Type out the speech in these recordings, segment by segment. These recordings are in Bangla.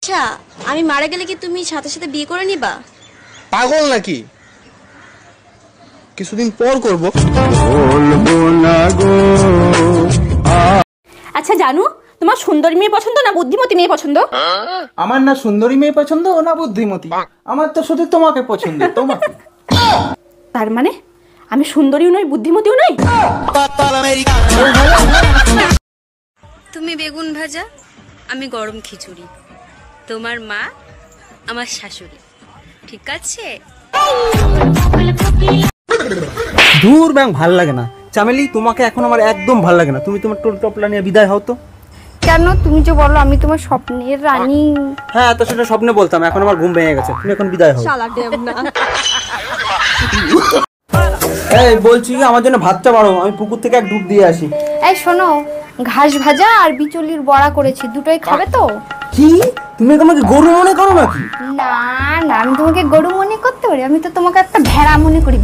আচ্ছা, আমি মারা গেলে কি তুমি সাথে সাথে বিয়ে করে নিবা? পাগল নাকি? কিছুদিন পর করব। আচ্ছা জানু, তোমার সুন্দরী মেয়ে পছন্দ না বুদ্ধিমতী মেয়ে পছন্দ? আমার না সুন্দরী মেয়ে পছন্দ না বুদ্ধিমতী, আমার তো শুধু তোমাকে পছন্দ। তোমাকে? তার মানে আমি সুন্দরীও নই বুদ্ধিমতীও নই? তুমি বেগুন ভাজা, আমি গরম খিচুড়ি, তোমার মা আমার শাশুড়ি, ঠিক আছে? দূর ব্যাং ভাল লাগে না। চামেলি, তোমাকে এখন আমার একদম ভাল লাগে না। তুমি তোমার টোল টপলা নিয়ে বিদায় হও তো। কেন? তুমি যে বলো আমি তোমার স্বপ্নের রানী। হ্যাঁ, তো সেটা স্বপ্নে বলতাম, এখন আমার ঘুম ভেঙে গেছে। তুমি এখন বিদায় হও। এই বলছি কি, আমার জন্য ভাতটা বাড়ো, আমি পুকুর থেকে এক ডুব দিয়ে আসি। এই শোনো, ঘাস ভাজা আর বিচুলির বড়া করেছি, দুটোই খাবে তো? কি তুমি আমাকে গরু মনে করো নাকি? না না, আমি তোমাকে গরু মনে করতে পারি? আমি তো তোমাকে একটা ভেড়া মনে করি।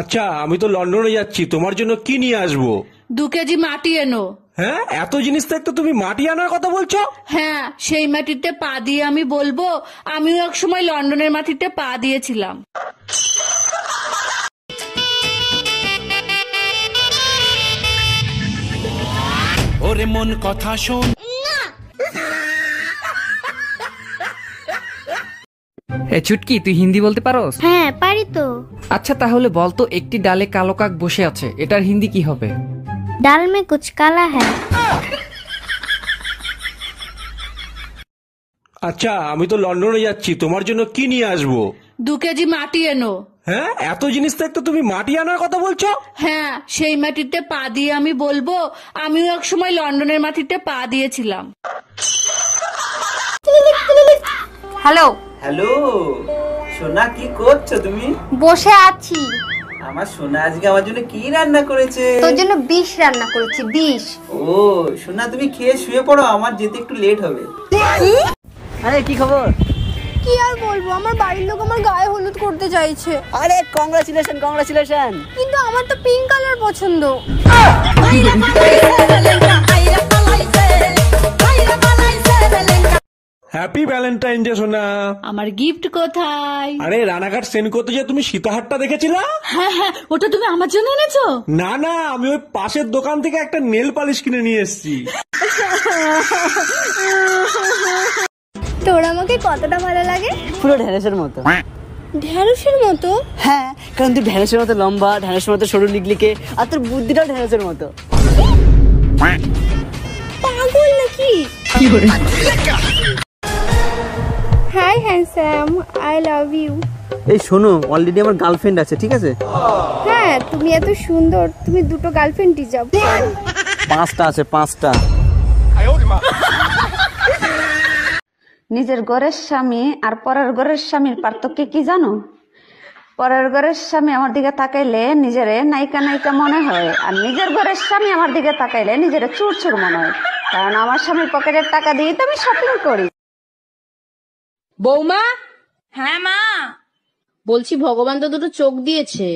আচ্ছা, আমি তো লন্ডনে যাচ্ছি, তোমার জন্য কি নিয়ে আসবো? 2 কেজি মাটি এনো। হ্যাঁ, এত জিনিস থাকতে তুমি মাটি আনার কথা বলছো? হ্যাঁ, সেই মাটিতে পা দিয়ে আমি বলবো আমিও এক সময় লন্ডনের মাটিতে পা দিয়েছিলাম। ওরে মন কথা শোন। এ চুটকি, তুই হিন্দি বলতে পারোস? হ্যাঁ পারি তো। আচ্ছা তাহলে বলতো, একটি ডালে কালো কাক বসে আছে, এটার হিন্দি কি হবে? ডাল মে কুছ কালা হ্যায়। আচ্ছা, আমি তো লন্ডনে যাচ্ছি, তোমার জন্য কি নিয়ে আসবো? 2 কেজি মাটি এনো। হ্যাঁ, এত জিনিস থাকতে তুমি মাটি আনার কথা বলছো? হ্যাঁ, সেই মাটিতে পা দিয়ে আমি বলবো আমিও এক সময় লন্ডনের মাটিতে পা দিয়েছিলাম। হ্যালো হ্যালো সোনা, কি করছো তুমি? বসে আছি। আমার সোনা আজকে আমার জন্য কি রান্না করেছে? তোর জন্য 20 রান্না করেছি, 20। ও সোনা, তুমি খেয়ে শুয়ে পড়ো, আমার যেতে একটু লেট হবে। আরে কি খবর? কি আর বলবো, আমার বাড়ির লোক আমার গায়ে হলুদ করতে চাইছে। আরে কংগ্রাচুলেশন কংগ্রাচুলেশন। কিন্তু আমার তো পিঙ্ক কালার পছন্দ। হ্যাপি ভ্যালেন্টাইন ডে সোনা। আমার গিফট কোথায়? আরে রানাঘাট সেন্ড করতে যে তুমি সীতাহারটা দেখেছিলা? হ্যাঁ হ্যাঁ, ওটা তুমি আমার জন্য এনেছো? না না, আমি ওই পাশের দোকান থেকে একটা নেল পালিশ কিনে নিয়ে এসেছি। তোর আমাকে কতটা ভালো লাগে? পুরো ঢেঁড়সের মতো। ঢেঁড়সের মতো? হ্যাঁ, কারণ তুই ঢেঁড়সের মতো লম্বা, ঢেঁড়সের মতো সরু লিকলিকে, আর তোর বুদ্ধিটাও ঢেঁড়সের মতো। পাগল নাকি? Hi handsome, I love you. এই শোনো, অলরেডি আমার গার্লফ্রেন্ড আছে, ঠিক আছে? হ্যাঁ, তুমি এত সুন্দর, তুমি দুটো গার্লফ্রেন্ড ডিজার্ভ করো। 5টা আছে, 5টা। নিজের ঘরের স্বামী আর পরের ঘরের স্বামীর পার্থক্য কি জানো? পরের ঘরের স্বামী আমার দিকে তাকাইলে নিজেরে নায়িকা নায়িকা মনে হয়, আর নিজের ঘরের স্বামী আমার দিকে তাকাইলে নিজেরে চুর চুর মনে হয়, কারণ আমার স্বামীর পকেটের টাকা দিয়ে তো আমি শপিং করি। বৌমা। হ্যাঁ মা। বলছি, ভগবান তো দুটো চোখ দিয়েছে,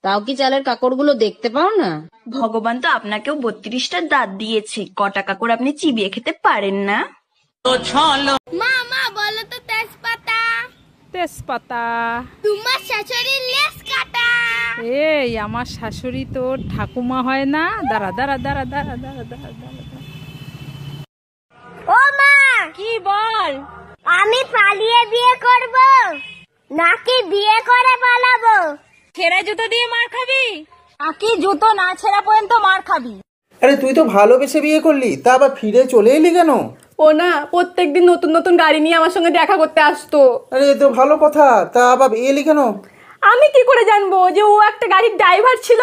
তাও কি চালের কাকড়গুলো দেখতে পাও না? ভগবান তো আপনাকেও 32টা দাঁত দিয়েছে, কটা কাকড় আপনি চিবিয়ে খেতে পারেন না? মা মা বলো তো তেজপাতা। তেজপাতা? তোমার শাশুড়ির লেস কাটা। এই আমার শাশুড়ি তো ঠাকুমা হয় না? দাঁড়া দাঁড়া দাঁড়া দাঁড়া দাঁড়া দাঁড়া দাঁড়া। ও মা, কি বল? আমি পালিয়ে বিয়ে করব নাকি বিয়ে করে পালাবো? ছেঁড়া জুতো দিয়ে মার খাবি নাকি জুতো না ছেঁড়া পর্যন্ত মার খাবি? আরে তুই তো ভালোবেসে বিয়ে করলি, তা আবার ফিরে চলে এলি কেন? ও না, প্রত্যেকদিন নতুন নতুন গাড়ি নিয়ে আমার সঙ্গে দেখা করতে আসতো। আরে এ তো ভালো কথা, তা আবার এলি কেন? আমি কি করে জানবো যে ও একটা গাড়ির ড্রাইভার ছিল?